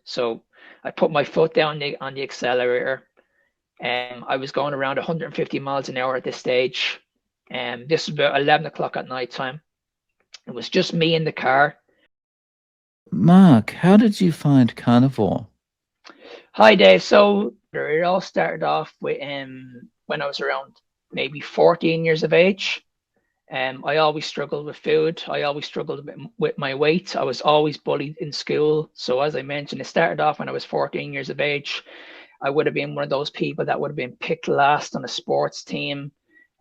So I put my foot down on the accelerator. I was going around 150 miles an hour at this stage. This was about 11 o'clock at night time. It was just me in the car. Mark, how did you find Carnivore? Hi, Dave. So it all started off with when I was around maybe 14 years of age. I always struggled with food. I always struggled with my weight. I was always bullied in school. So as I mentioned, it started off when I was 14 years of age. I would have been one of those people that would have been picked last on a sports team.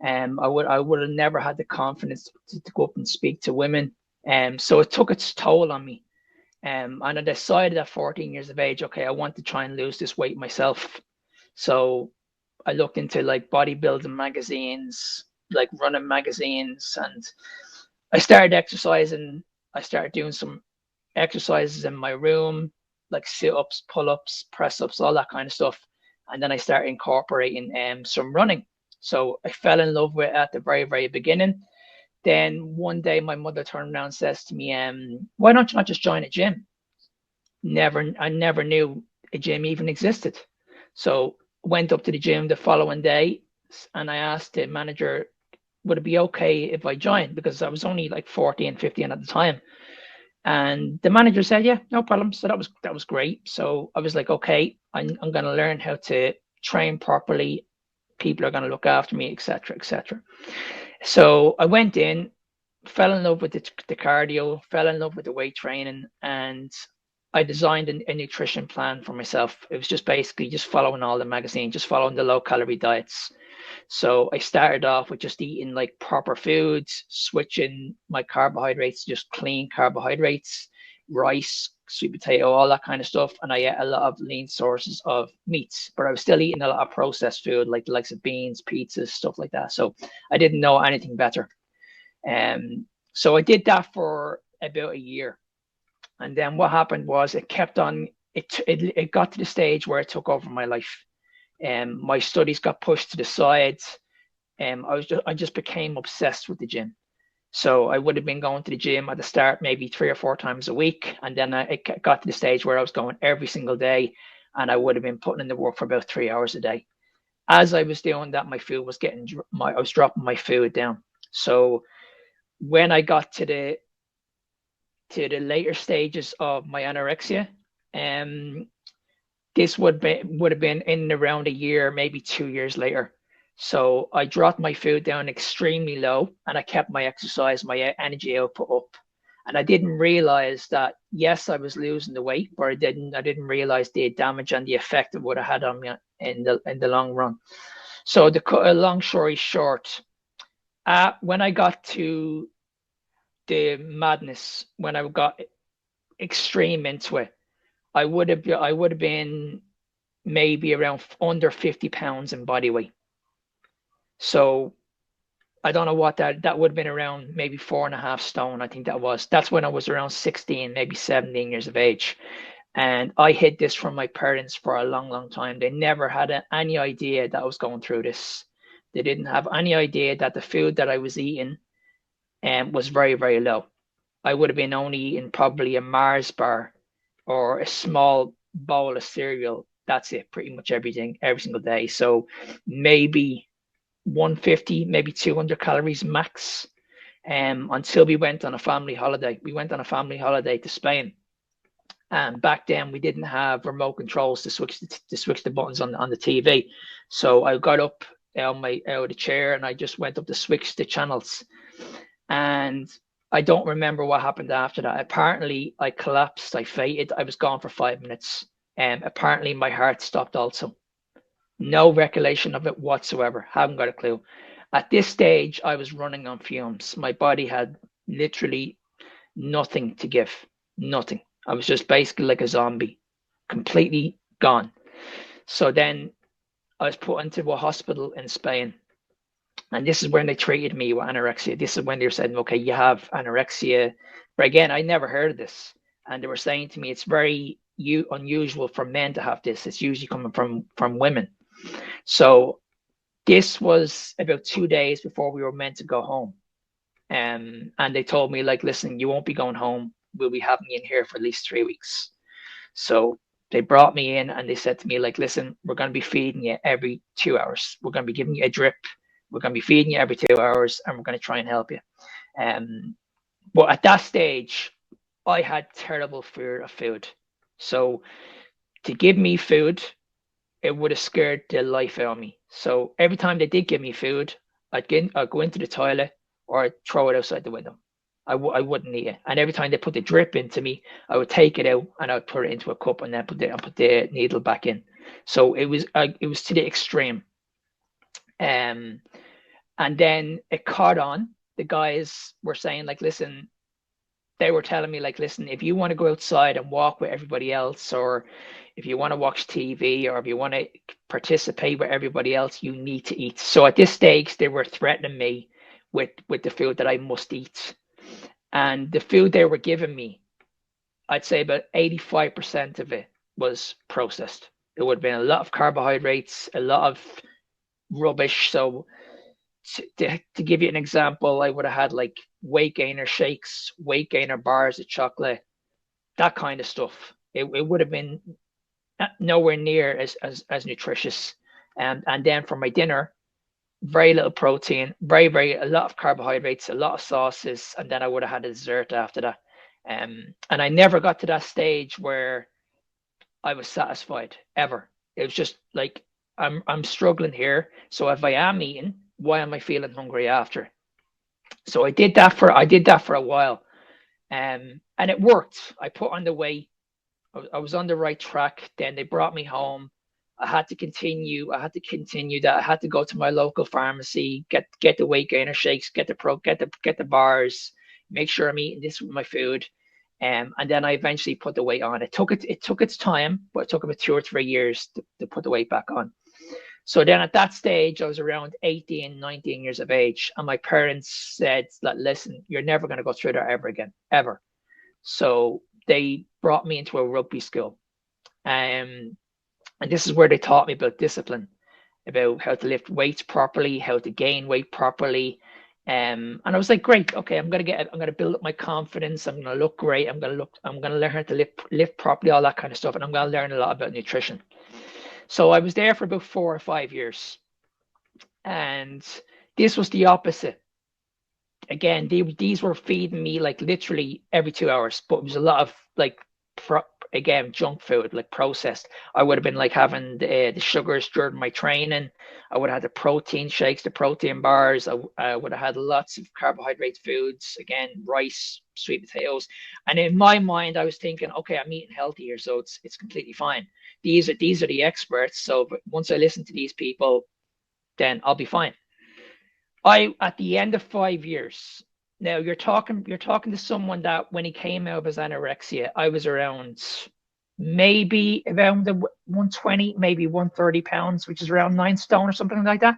I would have never had the confidence to go up and speak to women. So it took its toll on me. And I decided at 14 years of age, okay, I want to try and lose this weight myself. So I looked into like bodybuilding magazines, like running magazines, and I started exercising. I started doing some exercises in my room, like sit ups, pull ups, press ups, all that kind of stuff. And then I started incorporating some running. So I fell in love with it at the very, very beginning. Then one day my mother turned around and says to me, why don't you not just join a gym? I never knew a gym even existed. So went up to the gym the following day and I asked the manager, would it be okay if I joined? Because I was only like 14, 15 at the time. And the manager said, yeah, no problem. So that was great. So I was like, okay, I'm going to learn how to train properly. People are going to look after me, etc., etc. So I went in, fell in love with the cardio, fell in love with the weight training, and I designed a nutrition plan for myself. It was just basically just following all the magazines, just following the low calorie diets. So I started off with just eating like proper foods, switching my carbohydrates to just clean carbohydrates, rice, sweet potato, all that kind of stuff. And I ate a lot of lean sources of meats, but I was still eating a lot of processed food, like the likes of beans, pizzas, stuff like that. So I didn't know anything better. So I did that for about a year. And then what happened was it kept on, it got to the stage where it took over my life. My studies got pushed to the side. I just became obsessed with the gym. So I would have been going to the gym at the start, maybe 3 or 4 times a week, and then it got to the stage where I was going every single day, and I would have been putting in the work for about 3 hours a day. As I was doing that, my food was I was dropping my food down. So when I got to the later stages of my anorexia, um, this would have been in around a year, maybe 2 years later. So I dropped my food down extremely low and I kept my exercise, my energy output up. And I didn't realize that yes, I was losing the weight, but I didn't realize the damage and the effect it would have had on me in the long run. So the long story short, when I got to the madness, when I got extreme into it, I would have been maybe around under 50 pounds in body weight. So I don't know what that would have been around maybe 4.5 stone. I think that's when I was around 16, maybe 17 years of age. And I hid this from my parents for a long, long time. They never had any idea that I was going through this. They didn't have any idea that the food that I was eating was very, very low. I would have been only eating probably a Mars bar or a small bowl of cereal. That's it, pretty much everything, every single day. So maybe 150, maybe 200 calories max. Until we went on a family holiday. We went on a family holiday to Spain. And back then we didn't have remote controls to switch the buttons on the TV. So I got up out of the chair and I just went up to switch the channels. And I don't remember what happened after that. Apparently, I collapsed. I fainted. I was gone for 5 minutes. Apparently, my heart stopped also. No recollection of it whatsoever. Haven't got a clue. At this stage, I was running on fumes. My body had literally nothing to give. Nothing. I was just basically like a zombie, completely gone. So then I was put into a hospital in Spain. And this is when they treated me with anorexia. This is when they were saying, okay, you have anorexia. But again, I never heard of this. And they were saying to me, it's very unusual for men to have this. It's usually coming from women. So this was about 2 days before we were meant to go home. And they told me, like, listen, you won't be going home. We'll be having you in here for at least 3 weeks. So They brought me in and they said to me, like, listen, we're going to be feeding you every 2 hours. We're going to be giving you a drip. We're going to be feeding you every 2 hours, and we're going to try and help you. But at that stage, I had terrible fear of food. So to give me food, it would have scared the life out of me. So every time they did give me food, I'd go into the toilet or I'd throw it outside the window. I wouldn't eat it. And every time they put the drip into me, I would take it out and I would put it into a cup and then put the needle back in. So it was to the extreme. Um, and then it caught on. The guys were saying like, listen, they were telling me like, listen, if you want to go outside and walk with everybody else, or if you want to watch TV, or if you want to participate with everybody else, you need to eat. So at this stage, they were threatening me with the food that I must eat. And the food they were giving me, I'd say about 85% of it was processed. It would have been a lot of carbohydrates, a lot of rubbish. So to give you an example, I would have had like weight gainer shakes, weight gainer bars of chocolate, that kind of stuff. It would have been nowhere near as nutritious. And then for my dinner, very little protein, very a lot of carbohydrates, a lot of sauces, and then I would have had a dessert after that. And I never got to that stage where I was satisfied ever. It was just like I'm struggling here. So if I am eating, why am I feeling hungry after? So I did that for a while, and it worked. I put on the weight. I was on the right track. Then they brought me home. I had to continue. I had to continue that. I had to go to my local pharmacy, get the weight gainer shakes, get the bars, make sure I'm eating this with my food. And then I eventually put the weight on. It took its time, but it took about 2 or 3 years to put the weight back on. So then at that stage, I was around 18, 19 years of age, and my parents said, like, listen, you're never going to go through that ever again, ever. So they brought me into a rugby school. Um, and this is where they taught me about discipline, about how to lift weights properly, how to gain weight properly. And I was like, great, okay, I'm gonna build up my confidence. I'm gonna look great. I'm gonna learn how to lift properly, all that kind of stuff, and I'm gonna learn a lot about nutrition. So I was there for about 4 or 5 years, and this was the opposite. Again, these were feeding me like literally every 2 hours, but it was a lot of like again junk food, like processed. I would have been like having the sugars during my training. I would have had the protein shakes, the protein bars. I would have had lots of carbohydrate foods, again rice, sweet potatoes. And in my mind, I was thinking, okay, I'm eating healthy here, so it's completely fine. These are the experts. So but once I listen to these people, then I'll be fine. I at the end of 5 years. Now you're talking to someone that when he came out of his anorexia, I was around maybe around the 120, maybe 130 pounds, which is around 9 stone or something like that.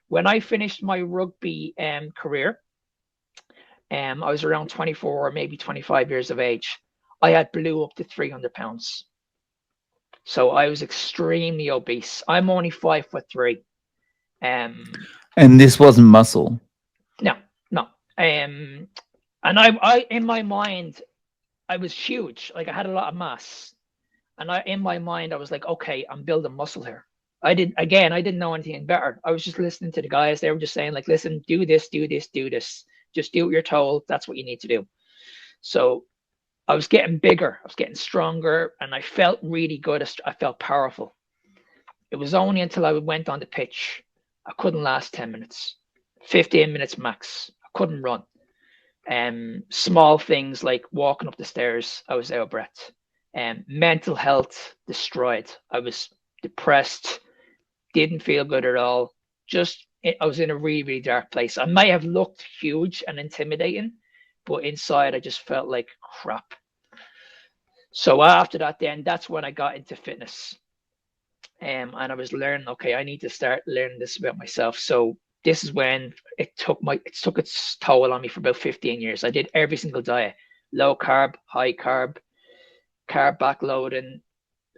When I finished my rugby career, I was around 24 or maybe 25 years of age. I had blew up to 300 pounds. So I was extremely obese. I'm only 5'3". Um, And this wasn't muscle. no, no. And I in my mind, I was huge. Like I had a lot of mass, and in my mind, I was like, okay, I'm building muscle here. I didn't know anything better. I was just listening to the guys. They were just saying like, listen, do this, do this, do this. Just do what you're told. That's what you need to do. So I was getting bigger. I was getting stronger, and I felt really good. I felt powerful. It was only until I went on the pitch, I couldn't last 10 minutes, 15 minutes max. I couldn't run. Small things like walking up the stairs, I was out of breath. Mental health destroyed. I was depressed, didn't feel good at all. I was in a really, really dark place. I might have looked huge and intimidating, but inside I just felt like crap. So after that, then that's when I got into fitness. And I was learning, okay, I need to start learning this about myself. So this is when it took its toll on me for about 15 years. I did every single diet, low carb, high carb, carb backloading,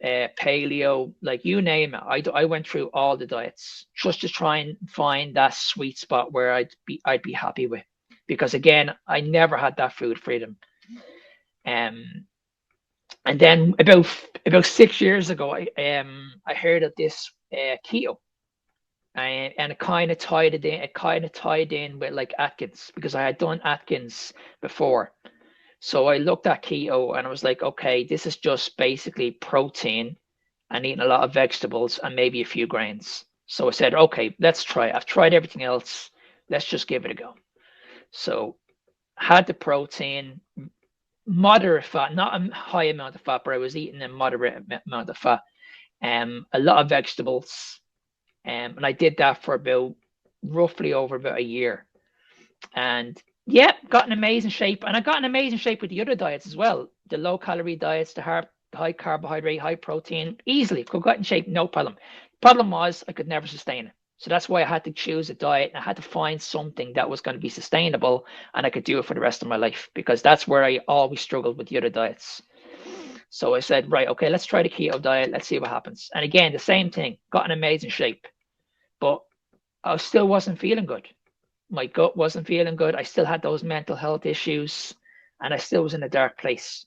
paleo, like you name it. I went through all the diets just to try and find that sweet spot where I'd be happy with. Because again, I never had that food freedom. Um, And then about 6 years ago, I heard of this keto, and it kind of tied it in. It kind of tied in with like Atkins because I had done Atkins before. So I looked at keto and I was like, okay, this is just basically protein and eating a lot of vegetables and maybe a few grains. So I said, okay, let's try it. I've tried everything else. Let's just give it a go. So had the protein, moderate fat, not a high amount of fat, but I was eating a moderate amount of fat. A lot of vegetables, and I did that for about roughly over about a year. And yeah, got an amazing shape, and I got an amazing shape with the other diets as well. The low calorie diets, the high carbohydrate, high protein, easily could get in shape, no problem. Problem was I could never sustain it. So that's why I had to choose a diet. I had to find something that was going to be sustainable and I could do it for the rest of my life because that's where I always struggled with the other diets. So I said, right, okay, let's try the keto diet. Let's see what happens. And again, the same thing, got an amazing shape, but I still wasn't feeling good. My gut wasn't feeling good. I still had those mental health issues and I still was in a dark place.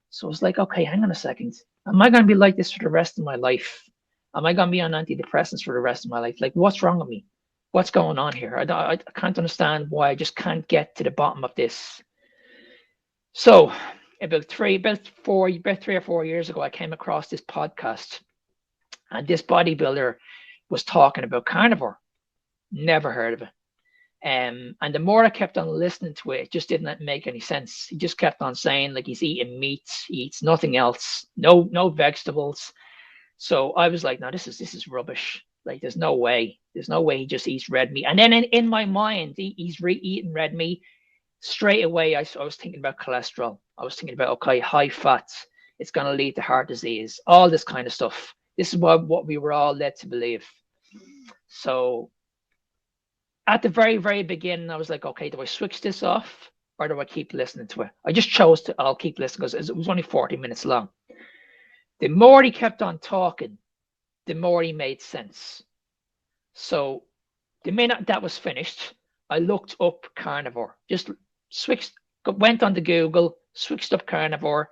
So I was like, okay, hang on a second. Am I going to be like this for the rest of my life? Am I going to be on antidepressants for the rest of my life? Like, what's wrong with me? What's going on here? I can't understand why I just can't get to the bottom of this. So about 3 or 4 years ago, I came across this podcast and this bodybuilder was talking about carnivore. Never heard of it. And the more I kept on listening to it, it just didn't make any sense. He just kept on saying like he's eating meat, he eats nothing else, no vegetables. So I was like, no, this is rubbish. Like there's no way he just eats red meat. And then in my mind, he's eating red meat straight away. I was thinking about cholesterol. I was thinking about okay, high fat. It's going to lead to heart disease. All this kind of stuff. This is what we were all led to believe. So at the very beginning, I was like, okay, do I switch this off or do I keep listening to it? I just chose to, I'll keep listening because it was only 40 minutes long. The more he kept on talking, the more he made sense. So the minute that was finished, I looked up carnivore, just switched, went on to Google, switched up carnivore,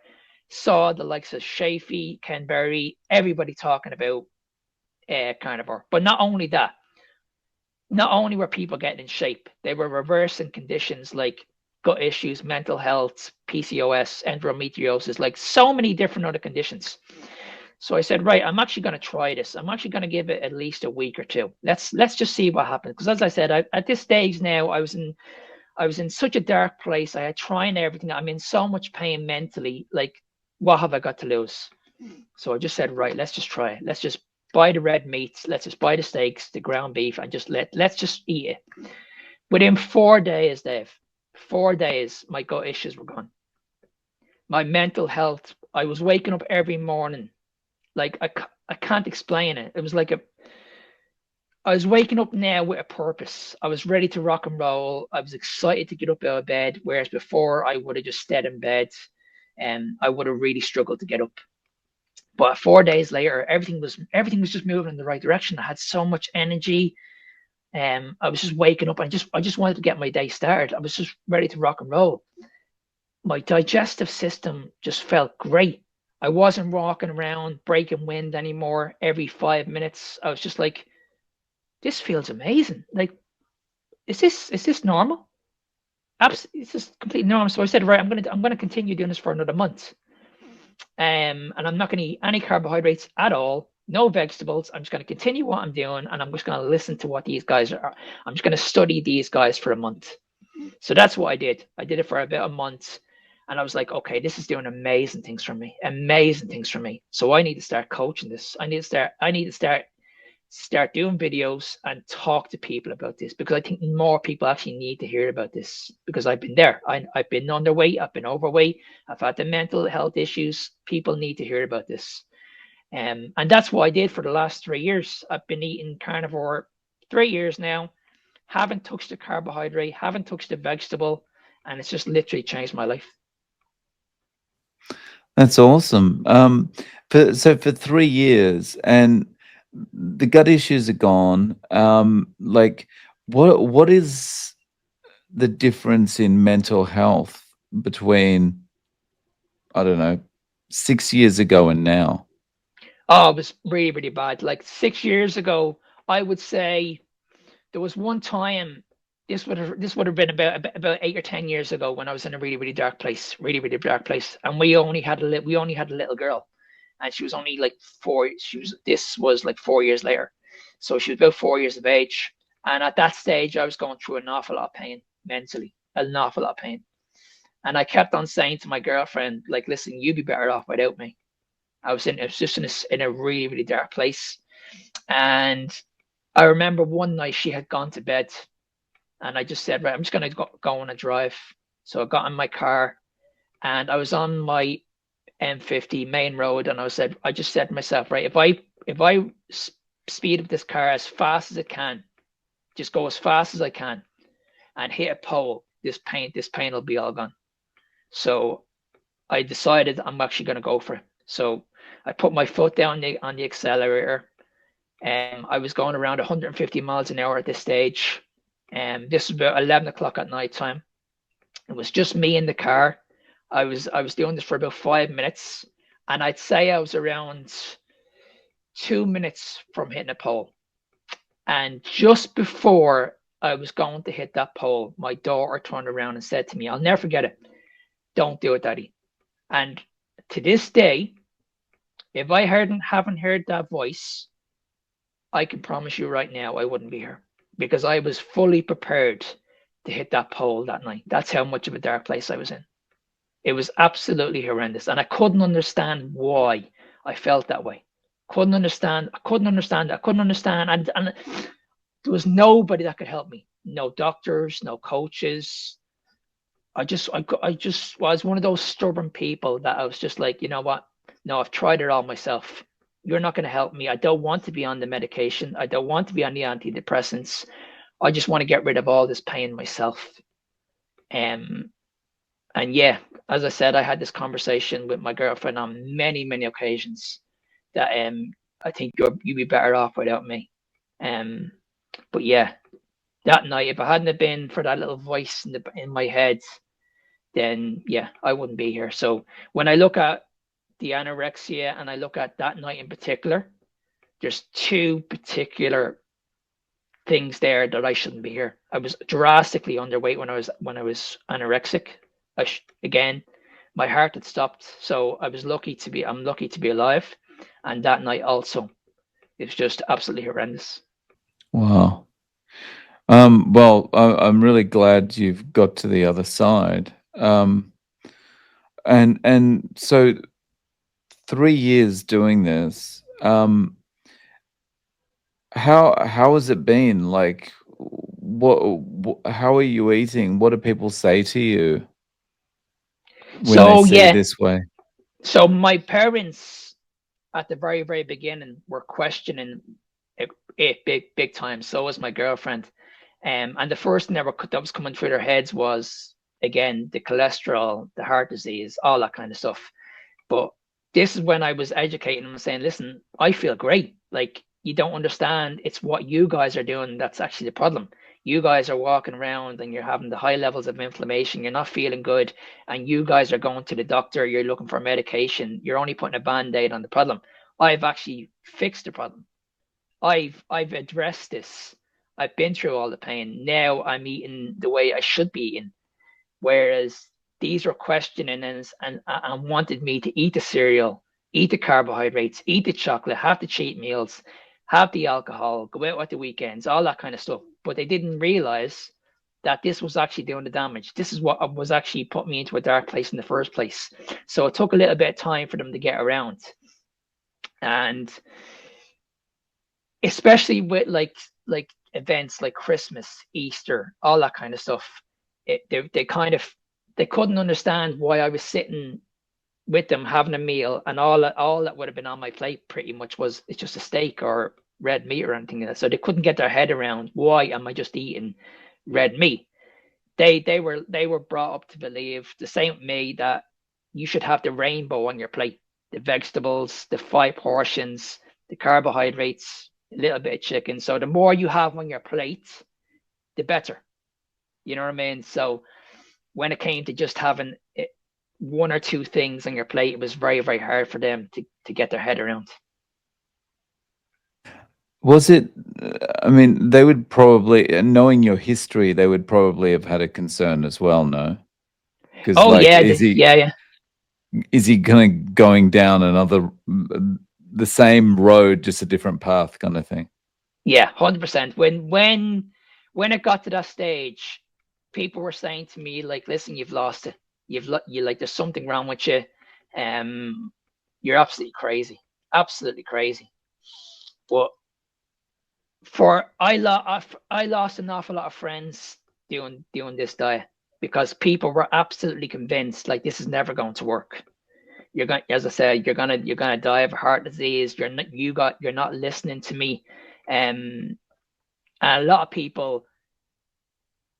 saw the likes of Shafee, Ken Berry, everybody talking about carnivore. But not only that, not only were people getting in shape, they were reversing conditions like gut issues, mental health, PCOS, endometriosis, like so many different other conditions. So I said, right, I'm actually going to try this. I'm actually going to give it at least a week or two. Let's just see what happens. Because as I said, at this stage now, I was in such a dark place. I had tried everything. I'm in so much pain mentally. Like, what have I got to lose? So I just said, right, let's just try it. Let's just buy the red meats. Let's just buy the steaks, the ground beef, and just let's just eat it. Within 4 days, Dave, 4 days, my gut issues were gone. My mental health, I was waking up every morning. Like I can't explain it. It was like I was waking up now with a purpose. I was ready to rock and roll. I was excited to get up out of bed, whereas before I would have just stayed in bed and I would have really struggled to get up. But 4 days later, everything was just moving in the right direction. I had so much energy. I was just waking up. I just wanted to get my day started. I was just ready to rock and roll. My digestive system just felt great. I wasn't walking around breaking wind anymore every 5 minutes. I was just like, this feels amazing. Like, is this normal? Absolutely, it's just completely normal. So I said, right, I'm gonna continue doing this for another month. And I'm not going to eat any carbohydrates at all, no vegetables. I'm just going to continue what I'm doing, and I'm just going to listen to what these guys are. I'm just going to study these guys for a month. So that's what I did. I did it for about a month, and I was like, okay, this is doing amazing things for me, amazing things for me. So I need to start coaching this. I need to start doing videos and talk to people about this because I think more people actually need to hear about this because I've been there. I've been underweight, I've been overweight, I've had the mental health issues. People need to hear about this. And that's what I did for the last 3 years. I've been eating carnivore 3 years now, haven't touched the carbohydrate, haven't touched the vegetable, and it's just literally changed my life. That's awesome. For 3 years, and the gut issues are gone. Like, what is the difference in mental health between, I don't know, 6 years ago and now? Oh, it was really, really bad. Like 6 years ago, I would say there was one time. This would have been about 8 or 10 years ago when I was in a really, really dark place, really, really dark place, and we only had a little girl, and she was only like four. This was like 4 years later, so she was about 4 years of age, and at that stage, I was going through an awful lot of pain mentally, an awful lot of pain, and I kept on saying to my girlfriend, like, "Listen, you'd be better off without me." I was just in a really, really dark place. And I remember one night she had gone to bed and I just said, right, I'm just going to go on a drive. So I got in my car and I was on my M50 main road. And I just said to myself, right, if I speed up this car as fast as it can, just go as fast as I can and hit a pole, this pain will be all gone. So I decided I'm actually going to go for it. So I put my foot down on the accelerator. I was going around 150 miles an hour at this stage. This was about 11 o'clock at night time. It was just me in the car. I was doing this for about 5 minutes, and I'd say I was around 2 minutes from hitting a pole. And just before I was going to hit that pole, my daughter turned around and said to me, "I'll never forget it. Don't do it, Daddy." And to this day, if I haven't heard that voice, I can promise you right now I wouldn't be here because I was fully prepared to hit that pole that night. That's how much of a dark place I was in. It was absolutely horrendous. And I couldn't understand why I felt that way. Couldn't understand. I couldn't understand. I couldn't understand. And there was nobody that could help me. No doctors, no coaches. I just was one of those stubborn people that I was just like, you know what? No, I've tried it all myself. You're not going to help me. I don't want to be on the medication. I don't want to be on the antidepressants. I just want to get rid of all this pain myself. Um, and yeah, as I said, I had this conversation with my girlfriend on many, many occasions that I think you'd be better off without me. Um, but yeah, that night, if I hadn't have been for that little voice in my head, then yeah, I wouldn't be here. So when I look at the anorexia and I look at that night in particular, there's two particular things there that I shouldn't be here. I was drastically underweight when I was anorexic. Again, my heart had stopped, so I'm lucky to be alive. And that night also, it was just absolutely horrendous. Wow. Well, I'm really glad you've got to the other side. And so 3 years doing this. How has it been? Like, how are you eating? What do people say to you when they So see you yeah, this way? so my parents at the very, very beginning were questioning it big time. So was my girlfriend. And the first thing that was coming through their heads was again the cholesterol, the heart disease, all that kind of stuff. But this is when I was educating them and saying, listen, I feel great. Like you don't understand. It's what you guys are doing that's actually the problem. You guys are walking around and you're having the high levels of inflammation. You're not feeling good. And you guys are going to the doctor. You're looking for medication. You're only putting a band-aid on the problem. I've actually fixed the problem. I've addressed this. I've been through all the pain. Now I'm eating the way I should be eating. Whereas these were questioning and wanted me to eat the cereal, eat the carbohydrates, eat the chocolate, have the cheat meals, have the alcohol, go out at the weekends, all that kind of stuff. But they didn't realize that this was actually doing the damage. This is what was actually put me into a dark place in the first place. So it took a little bit of time for them to get around. And especially with like events like Christmas, Easter, all that kind of stuff. They kind of they couldn't understand why I was sitting with them having a meal and all that would have been on my plate pretty much was it's just a steak or red meat or anything like that. So they couldn't get their head around why am I just eating red meat. They were brought up to believe the same with me that you should have the rainbow on your plate, the vegetables, the 5 portions, the carbohydrates, a little bit of chicken. So the more you have on your plate, the better. You know what I mean? So when it came to just having one or two things on your plate, it was very, very hard for them to get their head around. Was it? I mean, they would probably, knowing your history, they would probably have had a concern as well. No, because Oh like, yeah, yeah, yeah, is he going down another the same road, just a different path, kind of thing? yeah, 100%. When it got to that stage, people were saying to me like, "Listen, you've lost it. You like there's something wrong with you. Um, you're absolutely crazy." But I lost an awful lot of friends doing this diet because people were absolutely convinced like this is never going to work. You're going, as I said, you're gonna die of heart disease. You're not listening to me. And a lot of people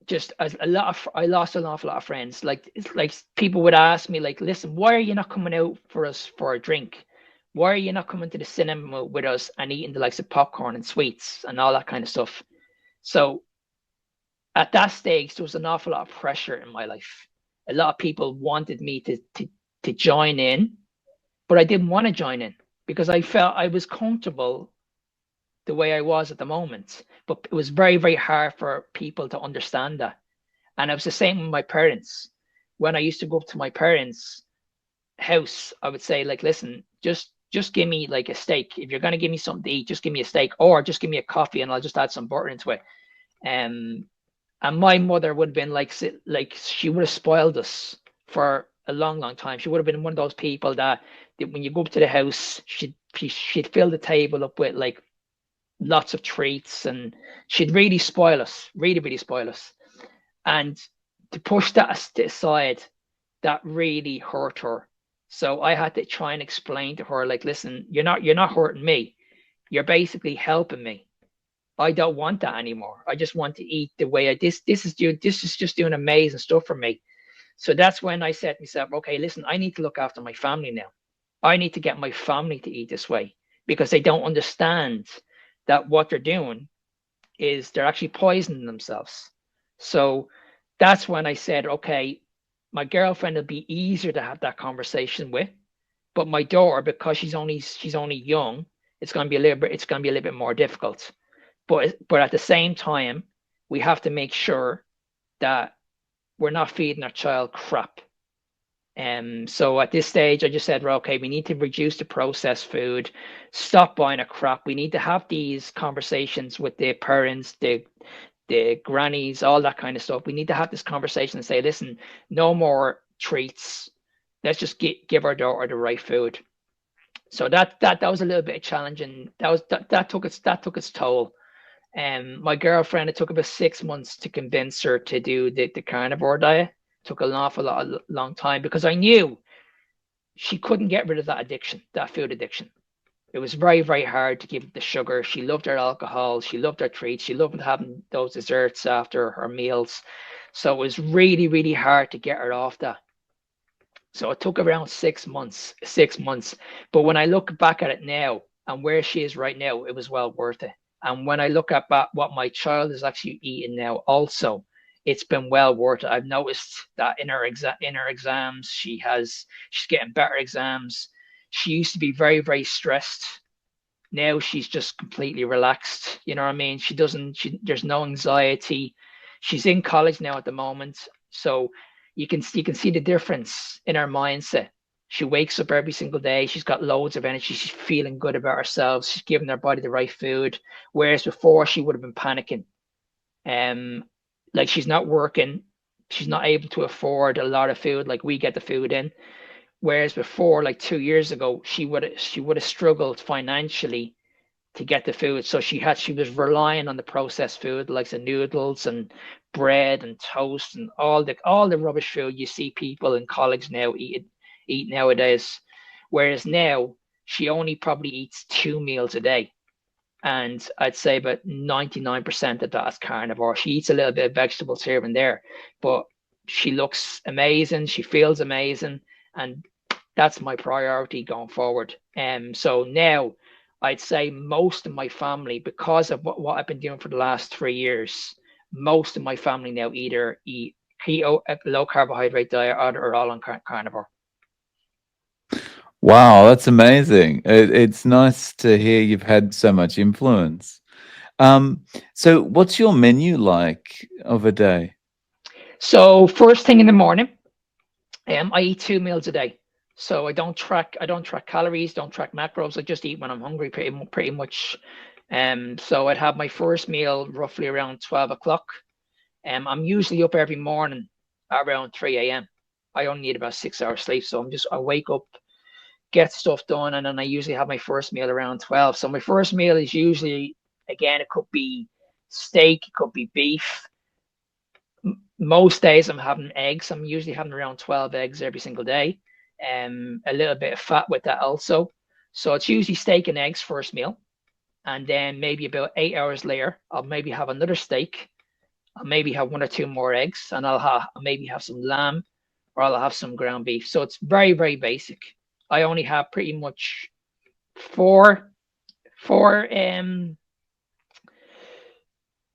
just as a lot of I lost an awful lot of friends. Like it's like people would ask me like, listen, why are you not coming out for us for a drink? Why are you not coming to the cinema with us and eating the likes of popcorn and sweets and all that kind of stuff? So at that stage, there was an awful lot of pressure in my life. A lot of people wanted me to join in, but I didn't want to join in because I felt I was comfortable the way I was at the moment. But it was very, very hard for people to understand that. And it was the same with my parents. When I used to go up to my parents' house, I would say, like, listen, just give me like a steak. If you're gonna give me something to eat, just give me a steak, or just give me a coffee and I'll just add some butter into it. Um, and my mother would have been like she would have spoiled us for a long, long time. She would have been one of those people that when you go up to the house, she'd fill the table up with like lots of treats, and she'd really spoil us, really, really spoil us. And to push that aside, that really hurt her. So I had to try and explain to her, like, listen, you're not hurting me. You're basically helping me. I don't want that anymore. I just want to eat the way this is just doing amazing stuff for me. So that's when I said to myself, okay, listen, I need to look after my family now. I need to get my family to eat this way because they don't understand that what they're doing is they're actually poisoning themselves. So that's when I said, okay, my girlfriend will be easier to have that conversation with, but my daughter, because she's only young, it's going to be a little bit more difficult. But at the same time, we have to make sure that we're not feeding our child crap. So at this stage, I just said, well, okay, we need to reduce the processed food, stop buying a crap. We need to have these conversations with the parents, the grannies, all that kind of stuff. We need to have this conversation and say, listen, no more treats. Let's just give our daughter the right food. So that was a little bit challenging. That took its toll. My girlfriend, it took about 6 months to convince her to do the carnivore diet. It took an awful long time because I knew she couldn't get rid of that addiction, that food addiction. It was very, very hard to give the sugar. She loved her alcohol. She loved her treats. She loved having those desserts after her meals. So it was really, really hard to get her off that. So it took around 6 months, 6 months. But when I look back at it now and where she is right now, it was well worth it. And when I look at what my child is actually eating now, also, it's been well worth it. I've noticed that in her exams, she's getting better exams. She used to be very, very stressed. Now she's just completely relaxed. You know what I mean? There's no anxiety. She's in college now at the moment. So you can see the difference in her mindset. She wakes up every single day. She's got loads of energy. She's feeling good about herself. She's giving her body the right food. Whereas before she would have been panicking. Um, like she's not working. She's not able to afford a lot of food like we get the food in. Whereas before, like 2 years ago, she would have struggled financially to get the food. So she was relying on the processed food, like the noodles and bread and toast and all the rubbish food you see people in college now eat nowadays. Whereas now she only probably eats 2 meals a day. And I'd say about 99% of that is carnivore. She eats a little bit of vegetables here and there, but she looks amazing. She feels amazing. And that's my priority going forward. So now I'd say most of my family, because of what I've been doing for the last 3 years, most of my family now either eat keto, low carbohydrate diet, or all on carnivore. Wow, that's amazing. It's nice to hear you've had so much influence. Um, so what's your menu like of a day? So first thing in the morning, I eat 2 meals a day. So I don't track calories, don't track macros. I just eat when I'm hungry, pretty much. So I'd have my first meal roughly around 12 o'clock. I'm usually up every morning around 3 a.m. I only need about 6 hours sleep, so I wake up, get stuff done, and then I usually have my first meal around 12. So my first meal is usually, again, it could be steak, it could be beef. Most days I'm having eggs. I'm usually having around 12 eggs every single day. A little bit of fat with that also. So it's usually steak and eggs first meal. And then maybe about 8 hours later, I'll maybe have another steak. I'll maybe have one or two more eggs, and I'll maybe have some lamb, or I'll have some ground beef. So it's very, very basic. I only have pretty much four, four,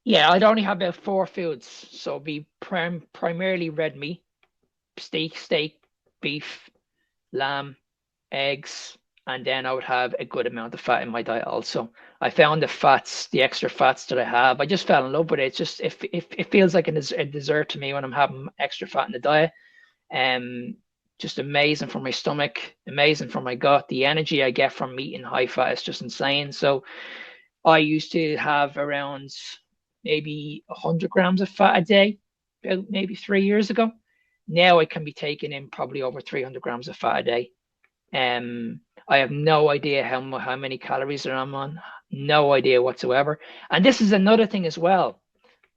yeah, I'd only have about four foods. So it'd be primarily red meat, steak, beef, lamb, eggs, and then I would have a good amount of fat in my diet also. I found the extra fats that I have, I just fell in love with it. It's just it feels like a dessert to me when I'm having extra fat in the diet. Um, just amazing for my stomach, amazing for my gut. The energy I get from eating high fat is just insane. So I used to have around maybe 100 grams of fat a day, about maybe 3 years ago. Now I can be taking in probably over 300 grams of fat a day. I have no idea how many calories that I'm on, no idea whatsoever. And this is another thing as well,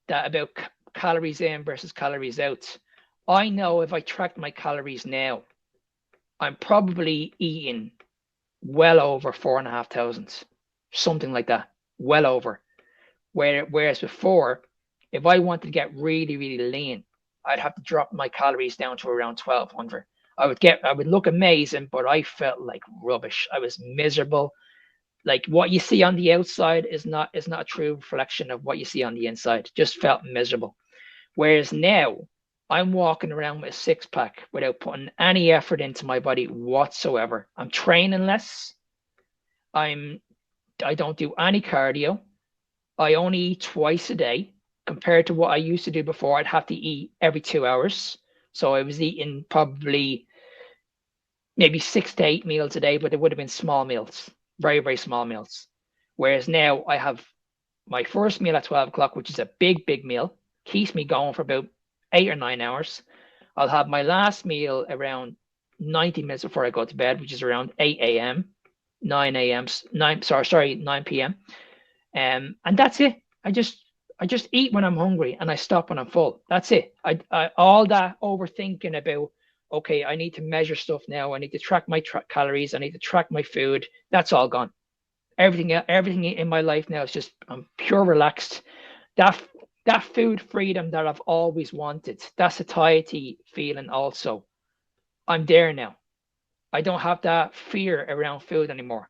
that about calories in versus calories out. I know if I tracked my calories now, I'm probably eating well over 4,500, something like that, well over. Whereas before, if I wanted to get really, really lean, I'd have to drop my calories down to around 1,200. I would look amazing, but I felt like rubbish. I was miserable. Like what you see on the outside is not a true reflection of what you see on the inside. Just felt miserable. Whereas now, I'm walking around with a six pack without putting any effort into my body whatsoever. I'm training less. I'm I don't do any cardio. I only eat twice a day compared to what I used to do before. I'd have to eat every 2 hours. So I was eating probably maybe 6 to 8 meals a day, but it would have been small meals, very, very small meals. Whereas now I have my first meal at 12 o'clock, which is a big, big meal, keeps me going for about 8 or 9 hours. I'll have my last meal around 90 minutes before I go to bed, which is around 8 a.m., 9 a.m., 9 p.m. And that's it. I just eat when I'm hungry and I stop when I'm full. That's it. I all that overthinking about, okay, I need to measure stuff now. I need to track my calories. I need to track my food. That's all gone. Everything in my life now is just I'm pure relaxed. That that food freedom that I've always wanted, that satiety feeling also. I'm there now. I don't have that fear around food anymore.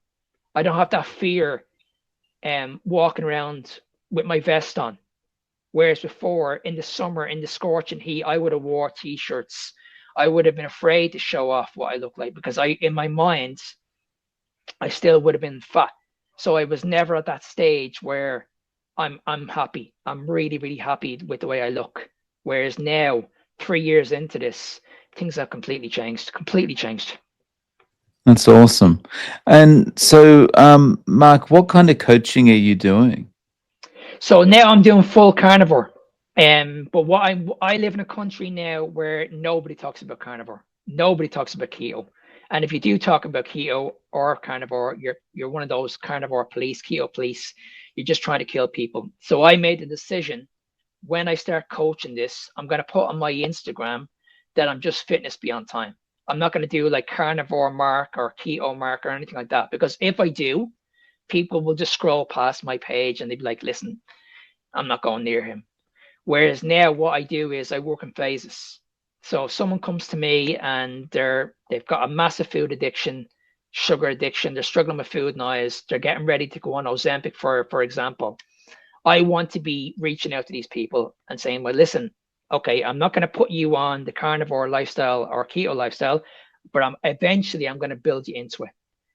I don't have that fear walking around with my vest on. Whereas before, in the summer, in the scorching heat, I would have wore t-shirts. I would have been afraid to show off what I look like because in my mind, I still would have been fat. So I was never at that stage where I'm happy. I'm really, really happy with the way I look. Whereas now, 3 years into this, things have completely changed. Completely changed. That's awesome. And so, Mark, what kind of coaching are you doing? So now I'm doing full carnivore. But I live in a country now where nobody talks about carnivore. Nobody talks about keto. And if you do talk about keto or carnivore, you're one of those carnivore police, keto police. You're just trying to kill people. So I made the decision when I start coaching this, I'm going to put on my Instagram that I'm just fitness beyond time. I'm not going to do like carnivore mark or keto mark or anything like that because if I do, people will just scroll past my page and they'd be like, listen, I'm not going near him. Whereas now what I do is I work in phases. So if someone comes to me and they've got a massive food addiction, sugar addiction, they're struggling with food now, they're getting ready to go on Ozempic, for example. I want to be reaching out to these people and saying, well, listen, Okay, I'm not going to put you on the carnivore lifestyle or keto lifestyle, but I'm going to build you into it.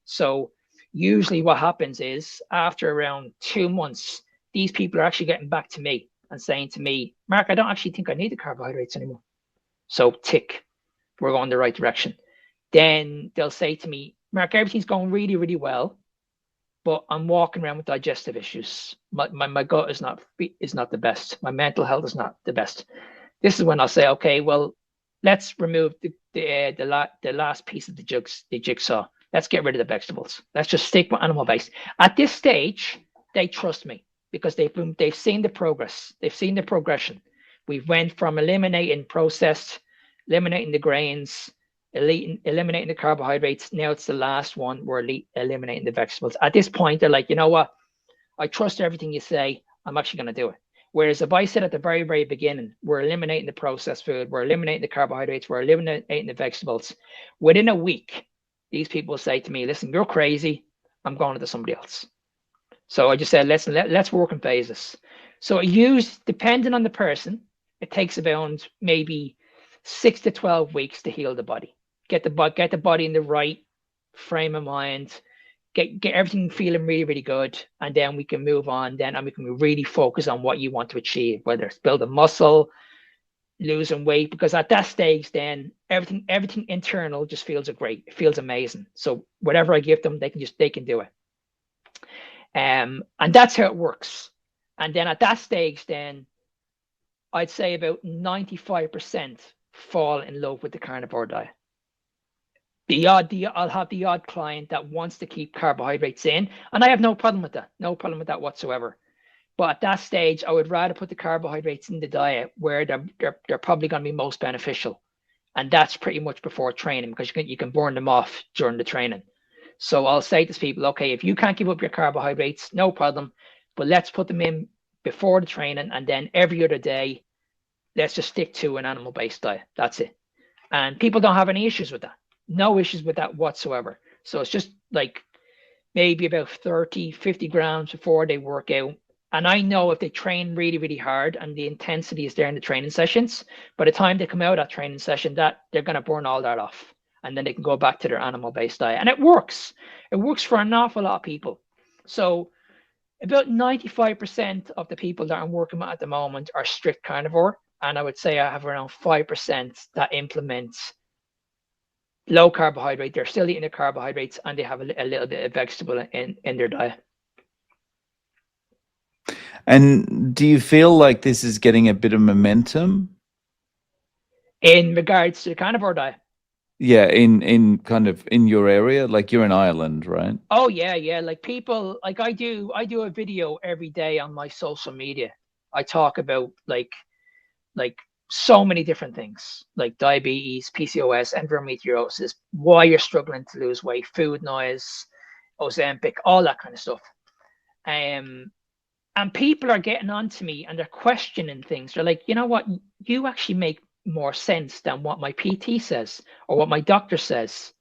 So usually what happens is after around 2 months, these people are actually getting back to me and saying to me, Mark, I don't actually think I need the carbohydrates anymore. So tick, we're going the right direction. Then they'll say to me, Mark, everything's going really, really well, but I'm walking around with digestive issues. My gut is not the best. My mental health is not the best. This is when I'll say, okay, well, let's remove the last piece of the jigsaw. Let's get rid of the vegetables. Let's just stick with animal based. At this stage, they trust me because they've seen the progress. They've seen the progression. We've went from eliminating processed, eliminating the grains, eliminating the carbohydrates. Now it's the last one. We're eliminating the vegetables. At this point, they're like, you know what? I trust everything you say. I'm actually going to do it. Whereas if I said at the very, very beginning, we're eliminating the processed food, we're eliminating the carbohydrates, we're eliminating the vegetables, within a week, these people say to me, listen, you're crazy. I'm going to somebody else. So I just said, let's work in phases. So it used, depending on the person, it takes about maybe 6 to 12 weeks to heal the body. Get the body in the right frame of mind, get everything feeling really, really good, and then we can move on then and we can really focus on what you want to achieve, whether it's building muscle, losing weight, because at that stage then everything internal just feels great. It feels amazing. So whatever I give them, they can do it. And that's how it works. And then at that stage, then I'd say about 95% fall in love with the carnivore diet. I'll have the odd client that wants to keep carbohydrates in, and I have no problem with that. No problem with that whatsoever. But at that stage, I would rather put the carbohydrates in the diet where they're probably going to be most beneficial, and that's pretty much before training because you can burn them off during the training. So I'll say to people, okay, if you can't give up your carbohydrates, no problem, but let's put them in before the training, and then every other day, let's just stick to an animal-based diet. That's it. And people don't have any issues with that. No issues with that whatsoever. So it's just like maybe about 30, 50 grams before they work out. And I know if they train really, really hard and the intensity is there in the training sessions, by the time they come out of that training session, that they're going to burn all that off. And then they can go back to their animal-based diet. And it works. It works for an awful lot of people. So about 95% of the people that I'm working with at the moment are strict carnivore. And I would say I have around 5% that implement low carbohydrate. They're still eating the carbohydrates and they have a little bit of vegetable in their diet. And do you feel like this is getting a bit of momentum? In regards to the carnivore diet, Yeah, in kind of in your area, like you're in Ireland, right? oh yeah, yeah. Like people, like I do a video every day on my social media. I talk about like so many different things, like diabetes, PCOS, endometriosis, why you're struggling to lose weight, food noise, Ozempic, all that kind of stuff. Um, and people are getting on to me and they're questioning things. They're like, you know what, you actually make more sense than what my PT says or what my doctor says.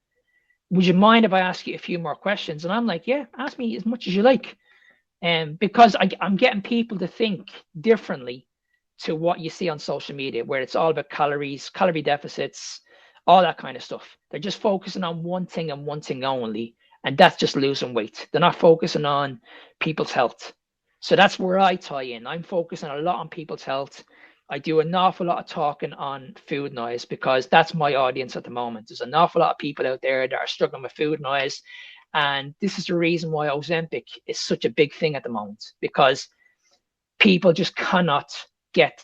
Would you mind if I ask you a few more questions? And I'm like, yeah, ask me as much as you like. Because I'm getting people to think differently to what you see on social media, where it's all about calories, calorie deficits, all that kind of stuff. They're just focusing on one thing and one thing only, and that's just losing weight. They're not focusing on people's health. So that's where I tie in. I'm focusing a lot on people's health. I do an awful lot of talking on food noise because that's my audience at the moment. There's an awful lot of people out there that are struggling with food noise. And this is the reason why Ozempic is such a big thing at the moment because people just cannot get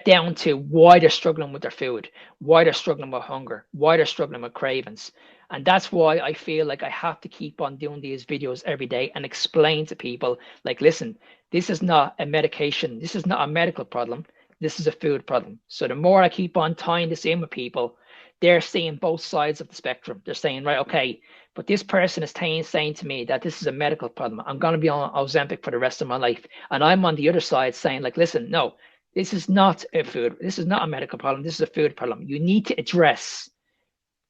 down to why they're struggling with their food, why they're struggling with hunger, why they're struggling with cravings. And that's why I feel like I have to keep on doing these videos every day and explain to people, like, listen, this is not a medication. This is not a medical problem. This is a food problem. So the more I keep on tying this in with people, they're seeing both sides of the spectrum. They're saying, right, okay, but this person is saying to me that this is a medical problem. I'm going to be on Ozempic for the rest of my life. And I'm on the other side saying, like, listen, no, this is not a food. This is not a medical problem. This is a food problem. You need to address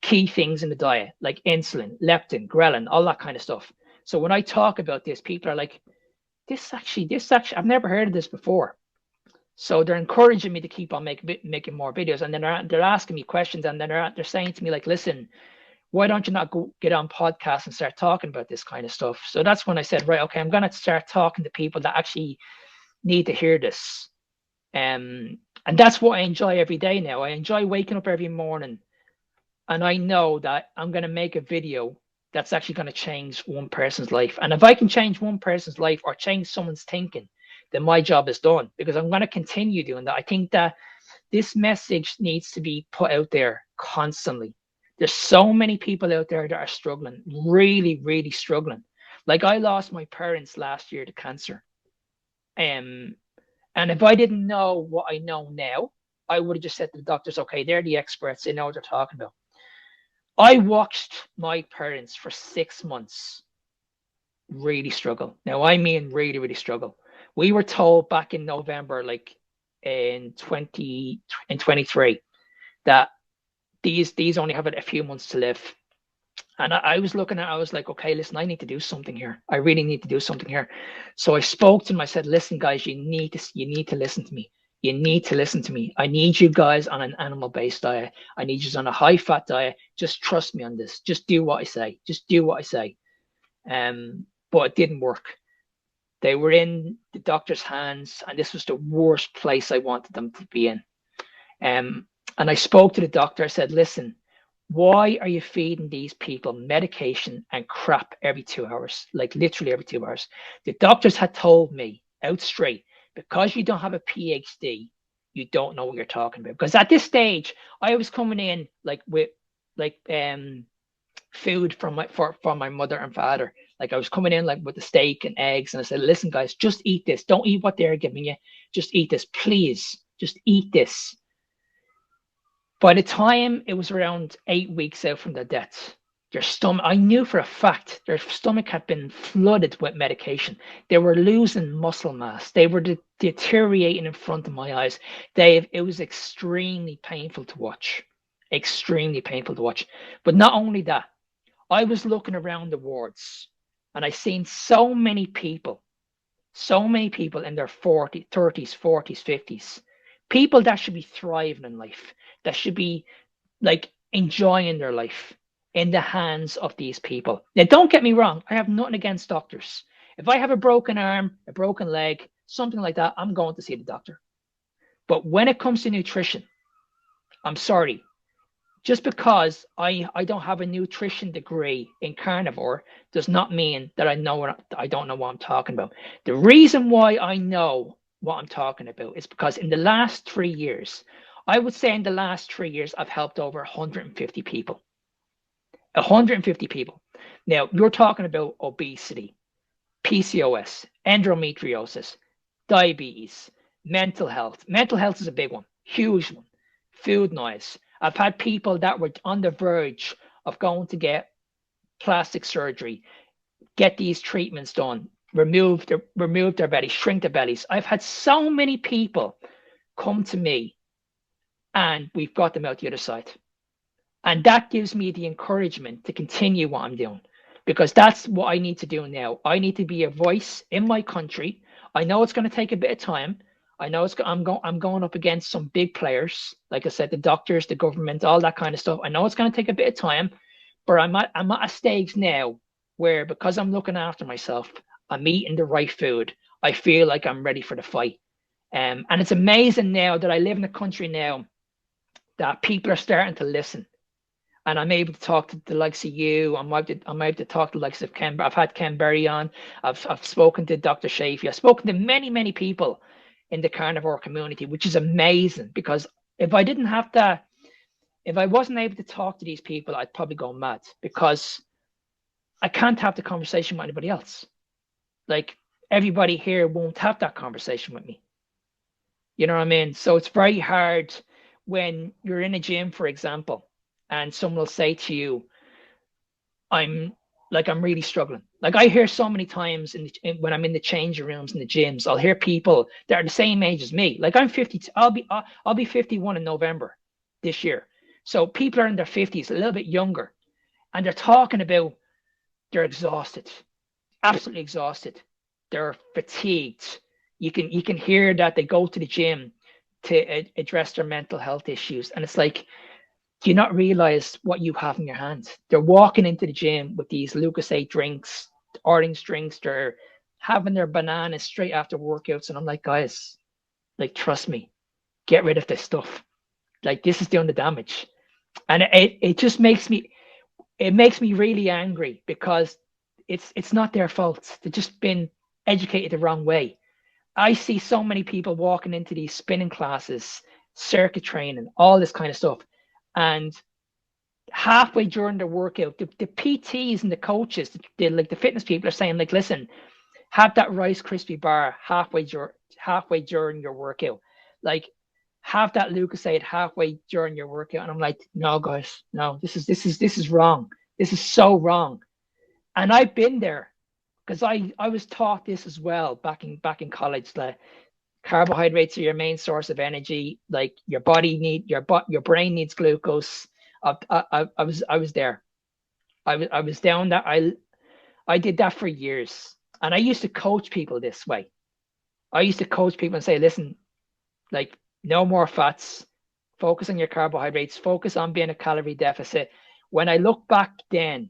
key things in the diet, like insulin, leptin, ghrelin, all that kind of stuff. So when I talk about this, people are like, this actually, I've never heard of this before. So they're encouraging me to keep on making more videos, and then they're asking me questions, and then they're saying to me like, "Listen, why don't you not go get on podcasts and start talking about this kind of stuff?" So that's when I said, right, okay, I'm gonna start talking to people that actually need to hear this. And that's what I enjoy every day now. I enjoy waking up every morning, and I know that I'm gonna make a video that's actually going to change one person's life. And if I can change one person's life or change someone's thinking, then my job is done, because I'm going to continue doing that. I think that this message needs to be put out there constantly. There's so many people out there that are struggling, really, really struggling. Like I lost my parents last year to cancer. Um, and if I didn't know what I know now, I would have just said to the doctors, okay, they're the experts, they know what they're talking about. I watched my parents for 6 months really struggle. Now, I mean, really, really struggle. We were told back in November, like in 23, that these only have a few months to live. And I was looking at, I was like, okay, listen, I need to do something here. I really need to do something here. So I spoke to them. I said, listen, guys, you need to listen to me. You need to listen to me. I need you guys on an animal-based diet. I need you on a high-fat diet. Just trust me on this. Just do what I say. Just do what I say. But it didn't work. They were in the doctor's hands, and this was the worst place I wanted them to be in. Um, and I spoke to the doctor. I said, listen, why are you feeding these people medication and crap every 2 hours? Like literally every 2 hours. The doctors had told me out straight, because you don't have a PhD, you don't know what you're talking about. Because at this stage, I was coming in like with like food from my mother and father. Like I was coming in like with the steak and eggs, and I said, listen, guys, just eat this. Don't eat what they're giving you. Just eat this, please. Just eat this. By the time it was around 8 weeks out from their death, their stomach, I knew for a fact their stomach had been flooded with medication. They were losing muscle mass. They were deteriorating in front of my eyes. It was extremely painful to watch. Extremely painful to watch. But not only that, I was looking around the wards, and I seen so many people in their 40s, 30s, 40s, 50s, people that should be thriving in life, that should be like enjoying their life, in the hands of these people. Now, don't get me wrong, I have nothing against doctors. If I have a broken arm, a broken leg, something like that, I'm going to see the doctor. But when it comes to nutrition, I'm sorry, just because I don't have a nutrition degree in carnivore does not mean that I don't know what I'm talking about. The reason why I know what I'm talking about is because in the last 3 years, I would say in the last 3 years, I've helped over 150 people. 150 people. Now, you're talking about obesity, PCOS, endometriosis, diabetes, mental health. Mental health is a big one, huge one. Food noise. I've had people that were on the verge of going to get plastic surgery, get these treatments done, remove their bellies, shrink their bellies. I've had so many people come to me, and we've got them out the other side. And that gives me the encouragement to continue what I'm doing, because that's what I need to do now. I need to be a voice in my country. I know it's going to take a bit of time. I know I'm going up against some big players, like I said, the doctors, the government, all that kind of stuff. I know it's going to take a bit of time, but I'm at a stage now where, because I'm looking after myself, I'm eating the right food. I feel like I'm ready for the fight. And it's amazing now that I live in a country now that people are starting to listen, and I'm able to talk to the likes of you. I'm able to talk to the likes of Ken. I've had Ken Berry on. I've spoken to Dr. Shafee. I've spoken to many people in the carnivore community, which is amazing, because if I didn't have that, if I wasn't able to talk to these people, I'd probably go mad, because I can't have the conversation with anybody else. Like, everybody here won't have that conversation with me. You know what I mean? So it's very hard when you're in a gym, for example, and someone will say to you, I'm I'm really struggling. Like, I hear so many times when I'm in the changing rooms in the gyms, I'll hear people that are the same age as me. Like, I'm 50. I'll be 51 in November this year. So people are in their 50s, a little bit younger, and they're talking about they're exhausted, absolutely exhausted. They're fatigued. You can hear that they go to the gym to address their mental health issues, and it's like, do you not realize what you have in your hands? They're walking into the gym with these Lucasade drinks, orange drinks. They're having their bananas straight after workouts, and I'm like, guys, like, trust me, get rid of this stuff. Like, this is doing the damage, and it just makes me really angry, because it's not their fault. They've just been educated the wrong way. I see so many people walking into these spinning classes, circuit training, all this kind of stuff, and halfway during the workout, the PTs and the coaches, like the fitness people, are saying, like, listen, have that Rice Krispie bar halfway during your workout, like, have that Lucasade halfway during your workout. And I'm like, no, guys, no, this is wrong. This is so wrong. And I've been there, because I was taught this as well back in college. Like, carbohydrates are your main source of energy. Like, your brain needs glucose. I was there. I was down that. I did that for years, and I used to coach people this way. I used to coach people and say, listen, like, no more fats. Focus on your carbohydrates. Focus on being a calorie deficit. When I look back then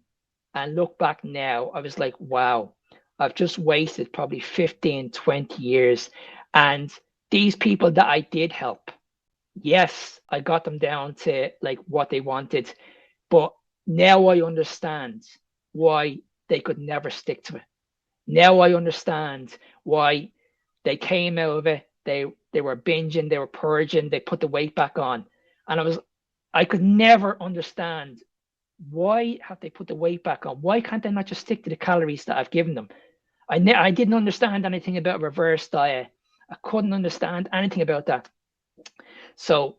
and look back now, I was like, wow, I've just wasted probably 15, 20 years. And these people that I did help, yes, I got them down to like what they wanted, but now I understand why they could never stick to it. Now I understand why they came out of it. They were binging, they were purging, they put the weight back on. And I could never understand, why have they put the weight back on? Why can't they not just stick to the calories that I've given them? I didn't understand anything about reverse diet. I couldn't understand anything about that. So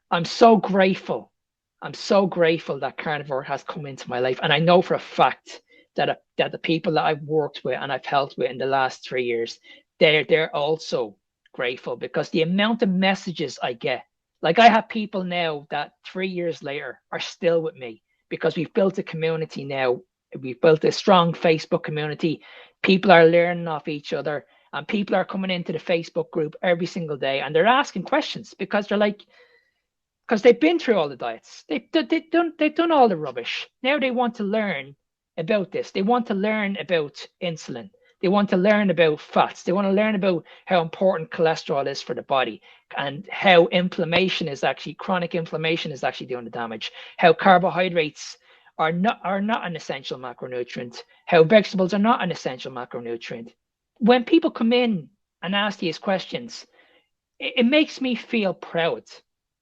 I'm so grateful. I'm so grateful that Carnivore has come into my life. And I know for a fact that the people that I've worked with and I've helped with in the last 3 years, they're also grateful, because the amount of messages I get, like, I have people now that 3 years later are still with me, because we've built a community now. We've built a strong Facebook community. People are learning off each other, and people are coming into the Facebook group every single day, and they're asking questions, because they're like, because they've been through all the diets. They've done all the rubbish. Now they want to learn about this. They want to learn about insulin. They want to learn about fats. They want to learn about how important cholesterol is for the body, and how chronic inflammation is actually doing the damage. How carbohydrates are not an essential macronutrient. How vegetables are not an essential macronutrient. When people come in and ask these questions, it makes me feel proud,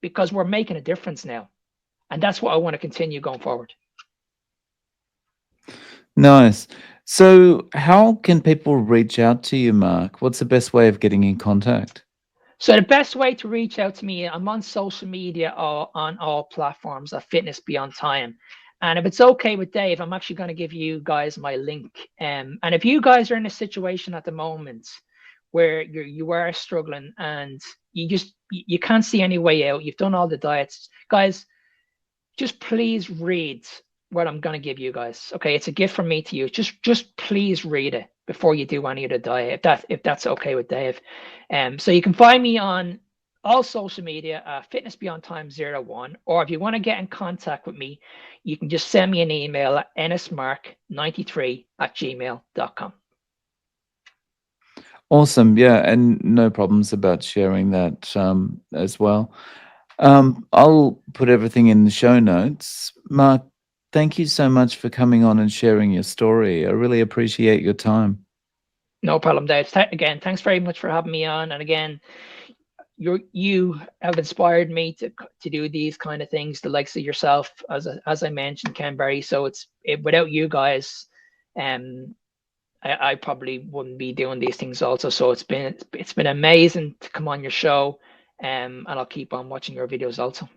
because we're making a difference now. And that's what I want to continue going forward. Nice. So, how can people reach out to you, Mark? What's the best way of getting in contact? So the best way to reach out to me, I'm on social media, on all platforms of Fitness Beyond Time. And if it's okay with Dave, I'm actually going to give you guys my link. And if you guys are in a situation at the moment where you are struggling, and you can't see any way out, you've done all the diets, guys, just please read what I'm going to give you guys. Okay, it's a gift from me to you. Just please read it before you do any of the diet, if that's okay with Dave. So you can find me on all social media, Fitness Beyond Time 01, or if you want to get in contact with me, you can just send me an email at nsmark93@gmail.com. Awesome. Yeah, and no problems about sharing that as well. I'll put everything in the show notes. Mark, thank you so much for coming on and sharing your story. I really appreciate your time. No problem, Dave. Again, thanks very much for having me on. And again, you have inspired me to do these kind of things, the likes of yourself, as I mentioned, Ken Berry. So without you guys, um, I probably wouldn't be doing these things also. So it's been amazing to come on your show, and I'll keep on watching your videos also.